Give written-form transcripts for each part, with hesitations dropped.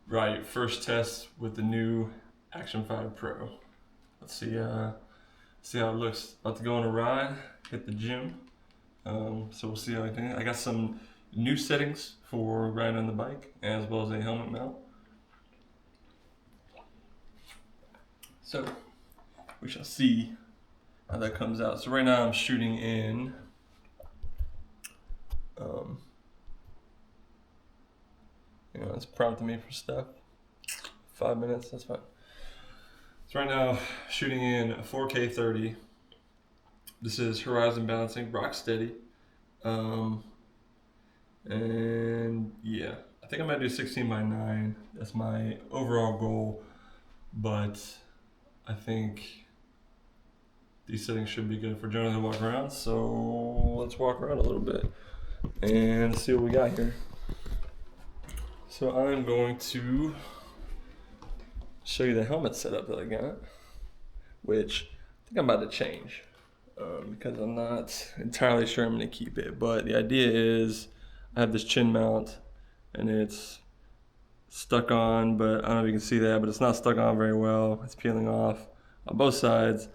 Right, first test with the new Action 5 Pro. Let's see how it looks. About to go on a ride, hit the gym. So we'll see how I think. I got some new settings for riding on the bike, as well as a helmet mount. So we shall see how that comes out. So right now I'm shooting in it's prompting me for stuff. 5 minutes, that's fine. So right now, shooting in 4K 30. This is horizon balancing, rock steady. And yeah, I think I'm gonna do 16:9. That's my overall goal, but I think these settings should be good for generally walk around. So let's walk around a little bit and see what we got here. So I'm going to show you the helmet setup that I got, which I think I'm about to change because I'm not entirely sure I'm going to keep it. But the idea is I have this chin mount and it's stuck on, but I don't know if you can see that, but it's not stuck on very well. It's peeling off on both sides.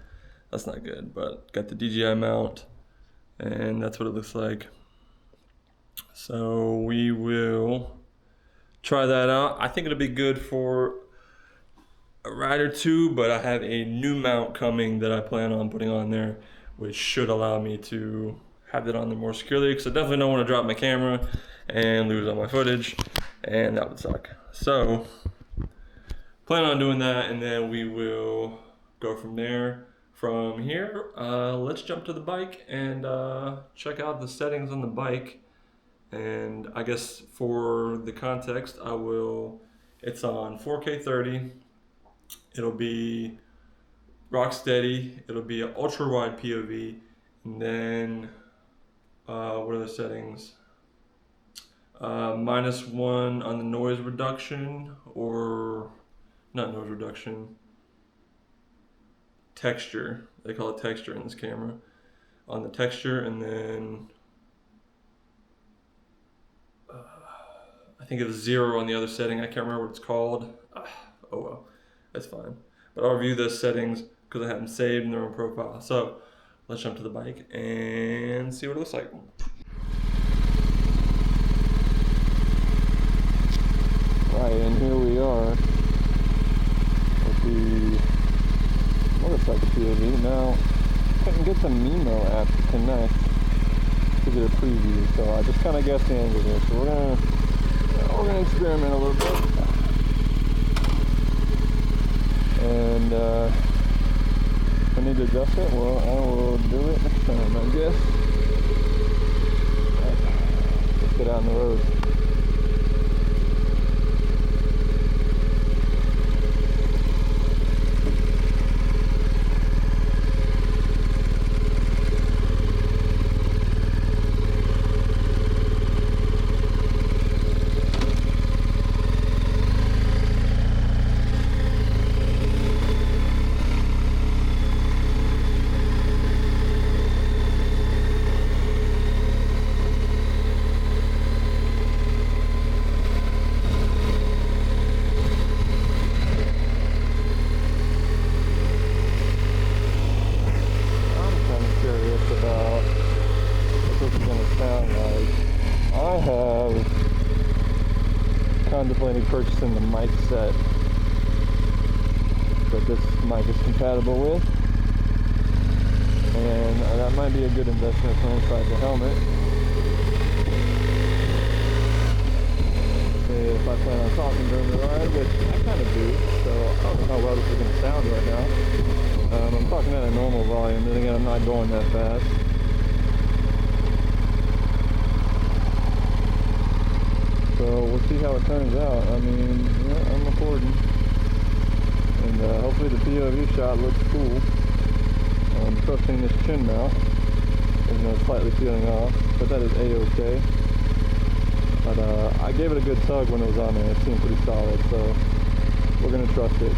That's not good, but got the DJI mount and that's what it looks like. So we will try that out. I think it'll be good for a ride or two, but I have a new mount coming that I plan on putting on there, which should allow me to have that on there more securely, because I definitely don't want to drop my camera and lose all my footage, and that would suck. So plan on doing that, and then we will go from there. From here, let's jump to the bike and check out the settings on the bike. And I guess for the context, it's on 4K 30. It'll be rock steady. It'll be an ultra wide POV. And then, what are the settings? -1 on the noise reduction, or not noise reduction, texture. They call it texture in this camera. On the texture, and then I think it's 0 on the other setting. I can't remember what it's called. Oh well, that's fine. But I'll review those settings because I have them saved in their own profile. So let's jump to the bike and see what it looks like. Right, and here we are with the motorcycle POV. Now, couldn't get the Mimo app to connect to get a preview, so I just kind of guessed the angle here. So we're gonna experiment a little bit, and if I need to adjust it, well, I will do it next time, I guess. Right, let's get out on the road. Contemplating purchasing the mic set that this mic is compatible with, and that might be a good investment for inside the helmet. If I plan on talking during the ride, which I kind of do, so I don't know how well this is going to sound right now. I'm talking at a normal volume, and again, I'm not going that fast. So we'll see how it turns out. I mean, yeah, I'm recording, and hopefully the POV shot looks cool. I'm trusting this chin mount, even though it's slightly peeling off, but that is A-okay. But I gave it a good tug when it was on there. It seemed pretty solid, so we're gonna trust it.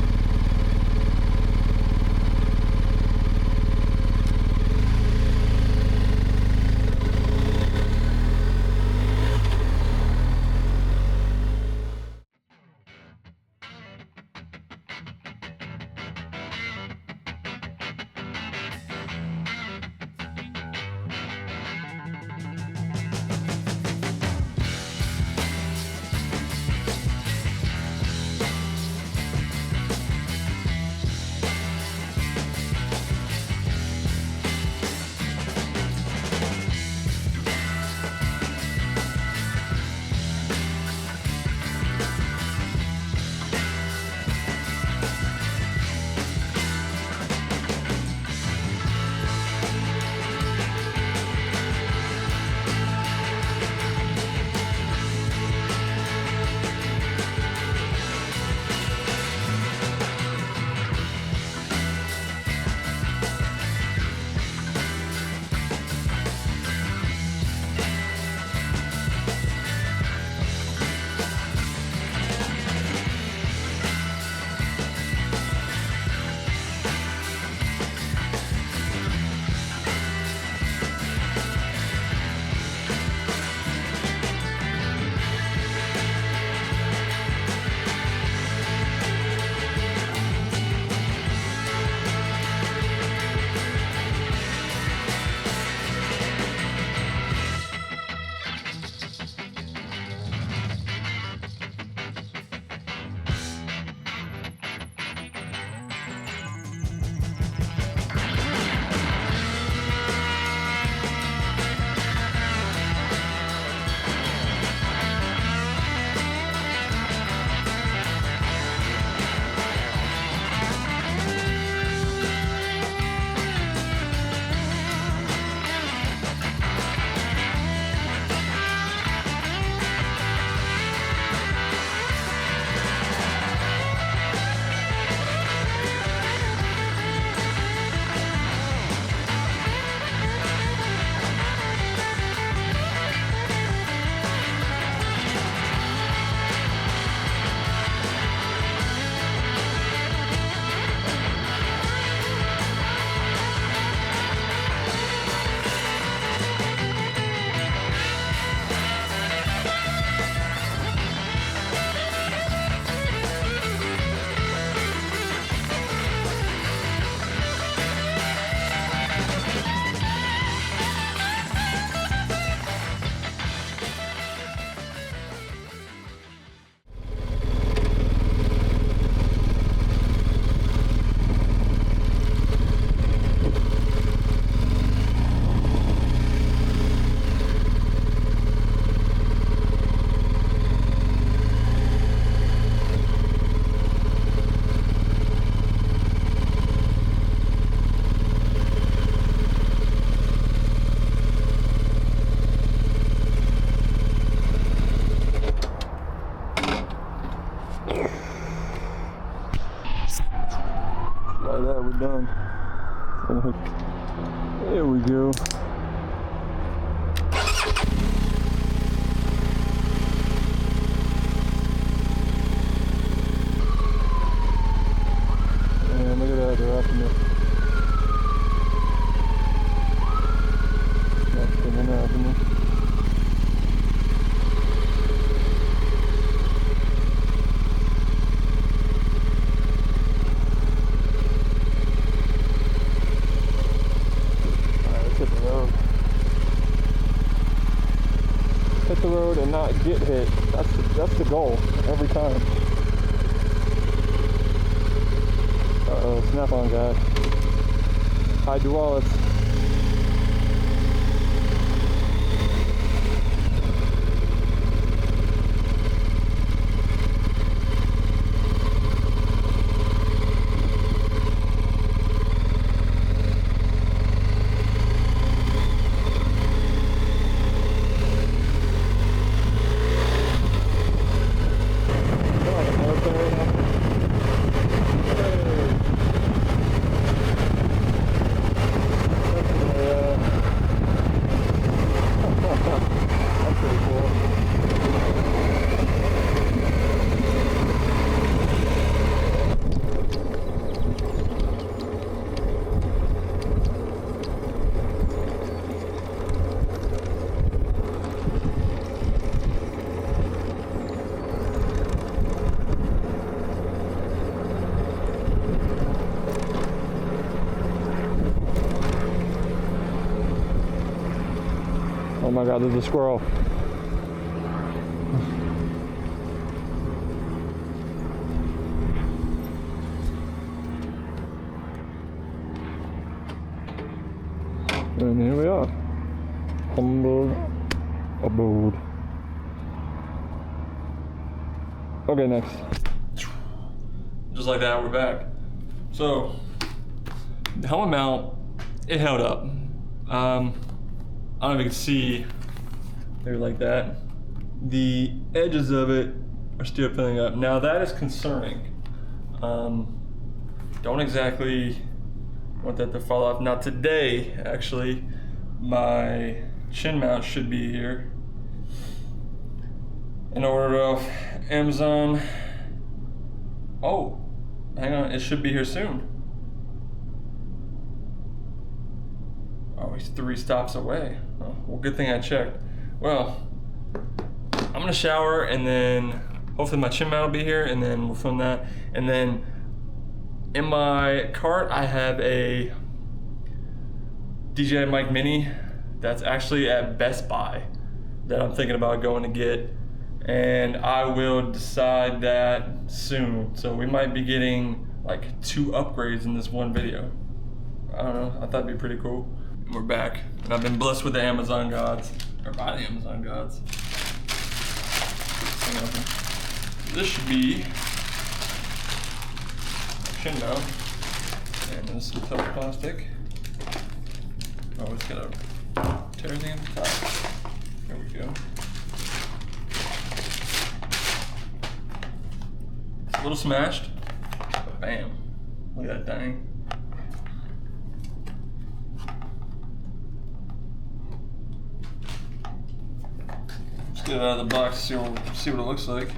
Like that, we're done. There we go. And look at that, they're wrapping it. That's coming out, isn't it? Hit the road and not get hit. That's the goal every time. Uh-oh, snap-on guy. Hi, Dualis. Oh my God, there's a squirrel. And here we are. Humble abode. Okay, next. Just like that, we're back. So, the helmet mount, it held up. I don't know if you can see, they're like that. The edges of it are still filling up. Now that is concerning. Don't exactly want that to fall off. Now today, actually, my chin mount should be here. In order of Amazon. Oh, hang on, it should be here soon. Oh, he's 3 stops away. Oh, well, good thing I checked. Well, I'm gonna shower and then hopefully my chin mount will be here and then we'll film that. And then in my cart, I have a DJI mic mini that's actually at Best Buy that I'm thinking about going to get. And I will decide that soon. So we might be getting like 2 upgrades in this one video. I don't know, I thought it'd be pretty cool. We're back, and I've been blessed with the Amazon gods, or by the Amazon gods. This should be a chin mount, and there's some tough plastic. Oh, it's gonna tear everything at the top. There we go. It's a little smashed, but bam, look at that thing. Get it out of the box, see what it looks like.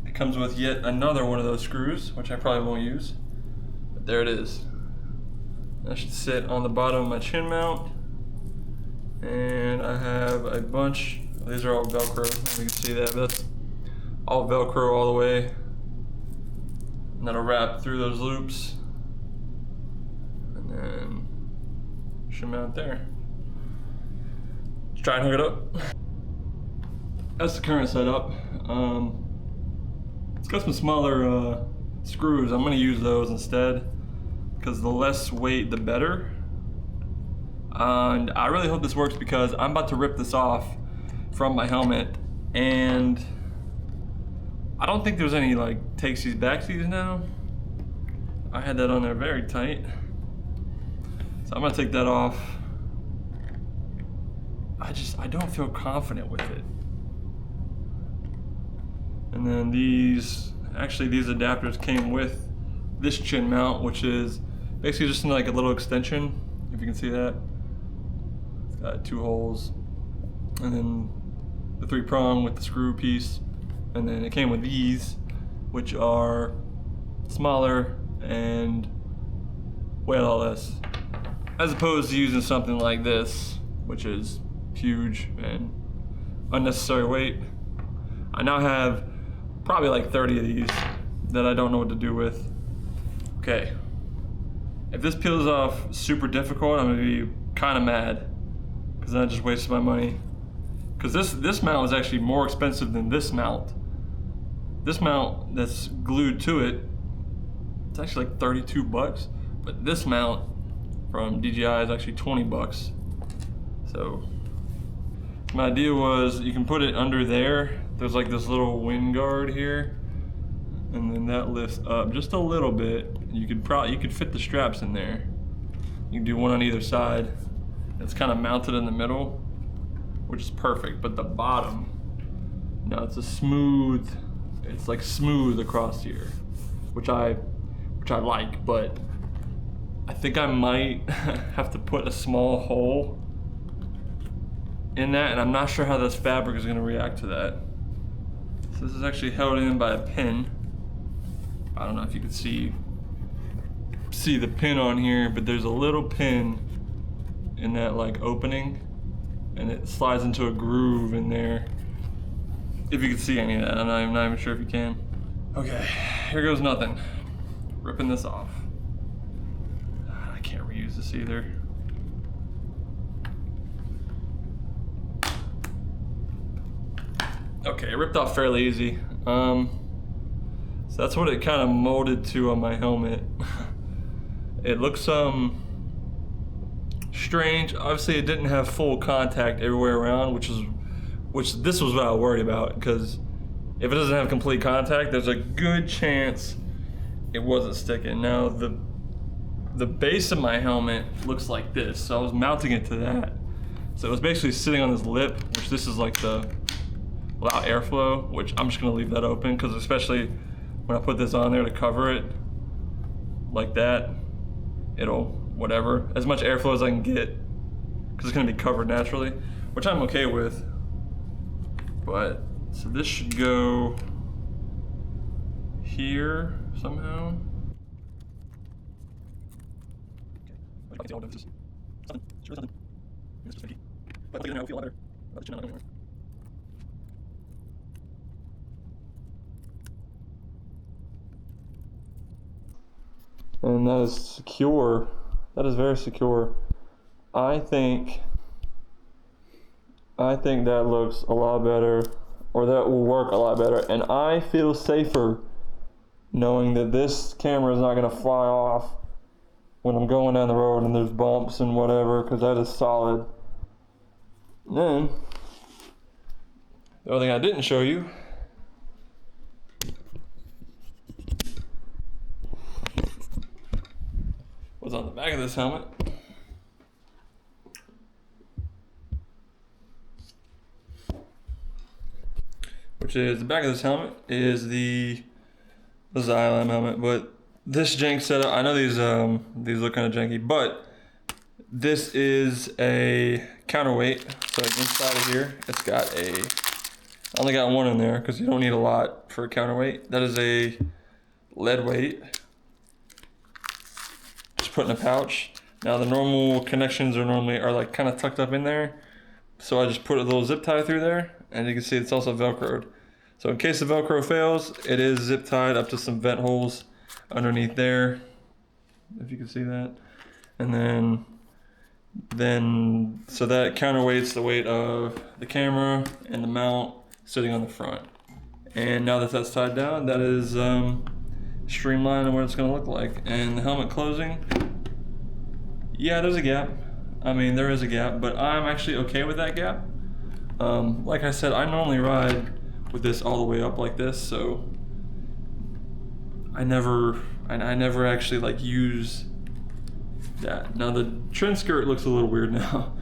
It comes with yet another one of those screws, which I probably won't use. But there it is. That should sit on the bottom of my chin mount. And I have a bunch, these are all Velcro, you can see that, but that's all Velcro all the way. And that'll wrap through those loops. And then should mount there. Let's try and hook it up. That's the current setup. It's got some smaller screws. I'm gonna use those instead because the less weight, the better. And I really hope this works because I'm about to rip this off from my helmet, and I don't think there's any like takesies backsies now. I had that on there very tight. So I'm gonna take that off I don't feel confident with it. And then these adapters came with this chin mount, which is basically just like a little extension, if you can see that. It's got 2 holes, and then the 3-prong with the screw piece, and then it came with these, which are smaller and weigh a lot less, as opposed to using something like this, which is huge and unnecessary weight. I now have probably like 30 of these that I don't know what to do with. Okay, if this peels off super difficult, I'm gonna be kind of mad, because then I just wasted my money. Because this mount is actually more expensive than this mount. This mount that's glued to it, it's actually like 32 bucks, but this mount from DJI is actually 20 bucks. So my idea was you can put it under there. There's like this little wind guard here, and then that lifts up just a little bit. You could fit the straps in there. You can do one on either side. It's kind of mounted in the middle, which is perfect. But the bottom, now it's like smooth across here, which I like. But I think I might have to put a small hole in that, and I'm not sure how this fabric is going to react to that. So this is actually held in by a pin. I don't know if you can see the pin on here, but there's a little pin in that like opening, and it slides into a groove in there. If you can see any of that, I'm not even sure if you can. Okay, here goes nothing. Ripping this off. I can't reuse this either. Okay, it ripped off fairly easy. So that's what it kind of molded to on my helmet. It looks strange. Obviously it didn't have full contact everywhere around, which this was what I worried about, because if it doesn't have complete contact, there's a good chance it wasn't sticking. Now the base of my helmet looks like this, so I was mounting it to that. So it was basically sitting on this lip, which this is like the allow airflow, which I'm just gonna leave that open, because especially when I put this on there to cover it like that, it'll whatever, as much airflow as I can get, because it's gonna be covered naturally, which I'm okay with. But so this should go here somehow. And that is secure. That is very secure. I think that looks a lot better, or that will work a lot better. And I feel safer knowing that this camera is not gonna fly off when I'm going down the road and there's bumps and whatever, because that is solid. And then, the other thing I didn't show you was on the back of this helmet. Which is, the back of this helmet is the Xylem helmet, but this jank setup, I know these look kind of janky, but this is a counterweight. So inside of here, it's got I only got one in there because you don't need a lot for a counterweight. That is a lead weight. Just put in a pouch. Now the normal connections are like kind of tucked up in there. So I just put a little zip tie through there, and you can see it's also Velcroed. So in case the Velcro fails, it is zip tied up to some vent holes underneath there, if you can see that. And then so that counterweights the weight of the camera and the mount sitting on the front. And now that that's tied down, that is streamlined on what it's gonna look like. And the helmet closing, yeah, there's a gap. I mean, there is a gap, but I'm actually okay with that gap. Like I said, I normally ride with this all the way up like this, so I never actually like use that. Now the trim skirt looks a little weird now.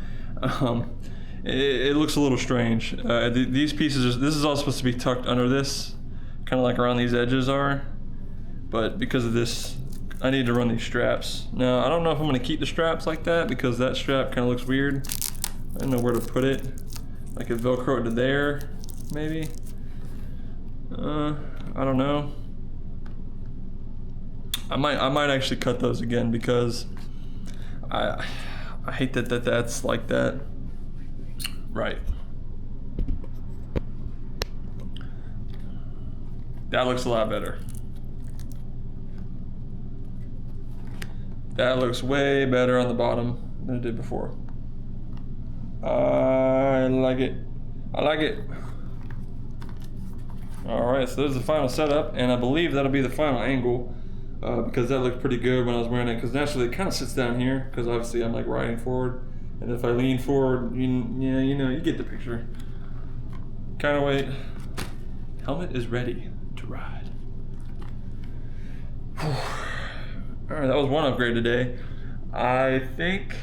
it looks a little strange. These pieces, this is all supposed to be tucked under this, kind of like around these edges are. But because of this, I need to run these straps. Now, I don't know if I'm gonna keep the straps like that because that strap kind of looks weird. I don't know where to put it. I could Velcro it to there, maybe. I don't know. I might actually cut those again because I hate that that's like that. Right. That looks a lot better. That looks way better on the bottom than it did before. I like it. I like it. All right, so there's the final setup, and I believe that'll be the final angle because that looked pretty good when I was wearing it. Because naturally, it kind of sits down here because obviously I'm like riding forward, and if I lean forward, you get the picture. Counterweight. Helmet is ready to ride. Whew. All right, that was one upgrade today. I think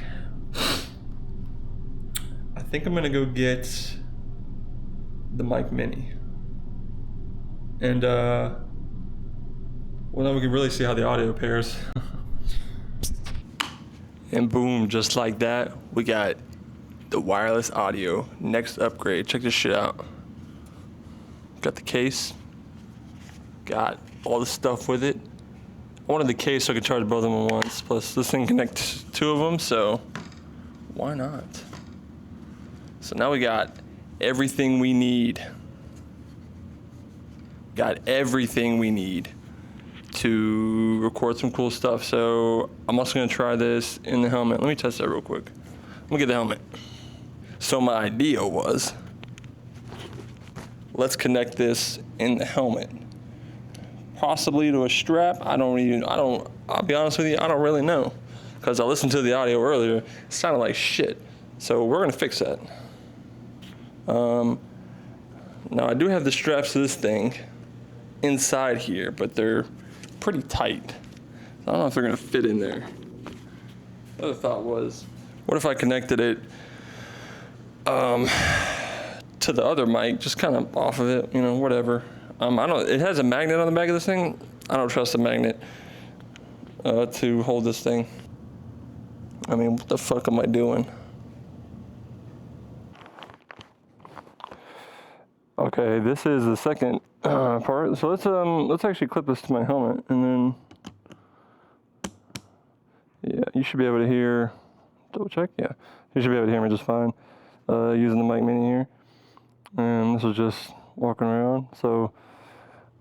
I'm gonna go get the mic mini. And well, then we can really see how the audio pairs. And boom, just like that, we got the wireless audio. Next upgrade, check this shit out. Got the case, got all the stuff with it. I wanted the case so I could charge both of them at once. Plus this thing connects two of them, so why not? So now we got everything we need. Got everything we need to record some cool stuff. So I'm also gonna try this in the helmet. Let me test that real quick. Let me get the helmet. So my idea was, let's connect this in the helmet. Possibly to a strap. I'll be honest with you, I don't really know. Because I listened to the audio earlier, it sounded like shit. So we're gonna fix that. Now I do have the straps to this thing inside here, but they're pretty tight. I don't know if they're gonna fit in there. The other thought was, what if I connected it to the other mic, just kind of off of it, whatever. It has a magnet on the back of this thing. I don't trust the magnet to hold this thing. I mean, what the fuck am I doing? Okay, this is the second part. So let's actually clip this to my helmet, and then yeah, you should be able to hear. Double check. Yeah, you should be able to hear me just fine using the mic mini here. And this was just walking around. So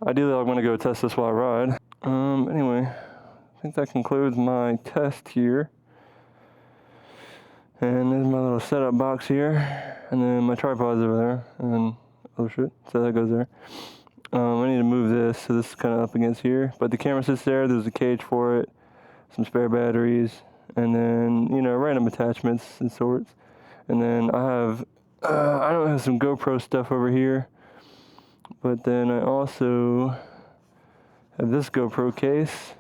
ideally, I'm gonna go test this while I ride. Anyway, I think that concludes my test here. And there's my little setup box here, and then my tripod's over there, and then oh shit, so that goes there. I need to move this, so this is kind of up against here, but the camera sits there. There's a cage for it, some spare batteries, and then random attachments and sorts. And then I don't have some GoPro stuff over here, but then I also have this GoPro case,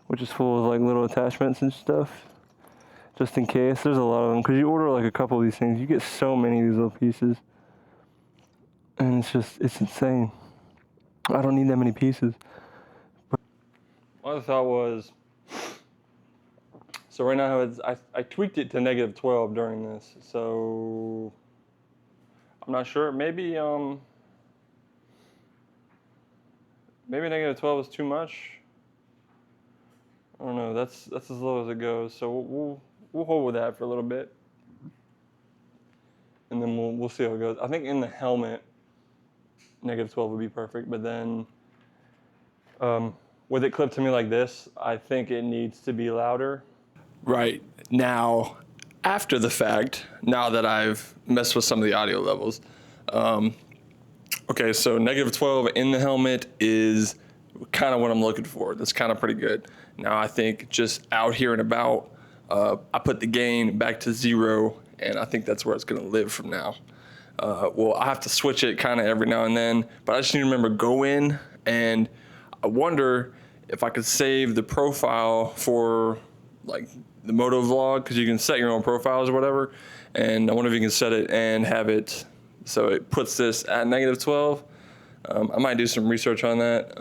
which is full of like little attachments and stuff, just in case. There's a lot of them, because you order like a couple of these things, you get so many of these little pieces. And it's insane. I don't need that many pieces. But my other thought was, so right now I tweaked it to -12 during this. So I'm not sure. Maybe -12 is too much. I don't know. That's as low as it goes. So we'll hold with that for a little bit, and then we'll see how it goes. I think in the helmet, -12 would be perfect, but then with it clipped to me like this, I think it needs to be louder. Right, now, after the fact, now that I've messed with some of the audio levels, okay, so -12 in the helmet is kind of what I'm looking for. That's kind of pretty good. Now I think just out here and about, I put the gain back to 0, and I think that's where it's gonna live from now. Well, I have to switch it kind of every now and then, but I just need to remember go in, and I wonder if I could save the profile for like the moto vlog, because you can set your own profiles or whatever. And I wonder if you can set it and have it so it puts this at -12. I might do some research on that,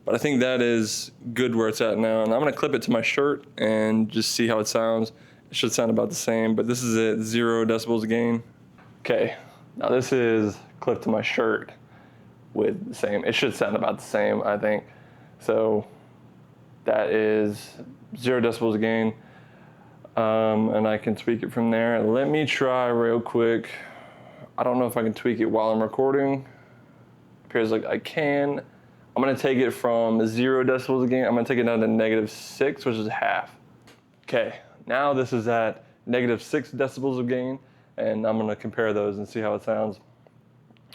but I think that is good where it's at now. And I'm gonna clip it to my shirt and just see how it sounds. It should sound about the same, but this is at 0 decibels gain. Okay, now this is clipped to my shirt with the same. It should sound about the same, I think. So that is 0 decibels gain. And I can tweak it from there. Let me try real quick. I don't know if I can tweak it while I'm recording. Appears like I can. I'm gonna take it from 0 decibels gain. I'm gonna take it down to -6, which is half. Okay, now this is at -6 decibels of gain, and I'm gonna compare those and see how it sounds.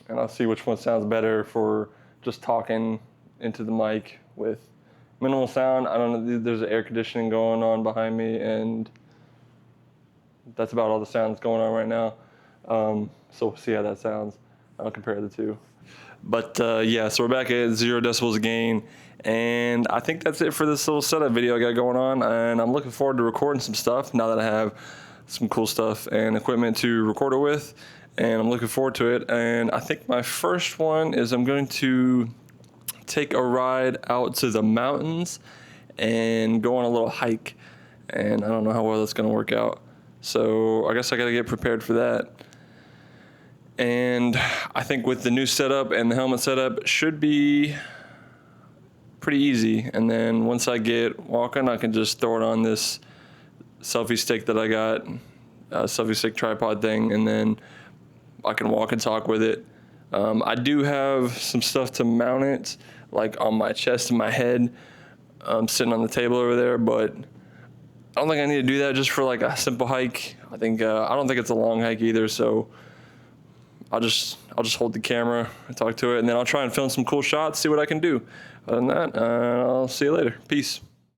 And I'll see which one sounds better for just talking into the mic with minimal sound. I don't know, there's air conditioning going on behind me, and that's about all the sounds going on right now. So we'll see how that sounds. I'll compare the two. But yeah, so we're back at 0 decibels of gain, and I think that's it for this little setup video I got going on. And I'm looking forward to recording some stuff now that I have some cool stuff and equipment to record it with, and I'm looking forward to it. And I think my first one is I'm going to take a ride out to the mountains and go on a little hike, and I don't know how well that's gonna work out. So I guess I gotta get prepared for that. And I think with the new setup and the helmet setup, it should be pretty easy. And then once I get walking, I can just throw it on this selfie stick that I got, selfie stick tripod thing, and then I can walk and talk with it. I do have some stuff to mount it, like on my chest and my head, sitting on the table over there, but I don't think I need to do that just for like a simple hike. I don't think it's a long hike either, so I'll just hold the camera and talk to it, and then I'll try and film some cool shots, see what I can do. Other than that, I'll see you later. Peace.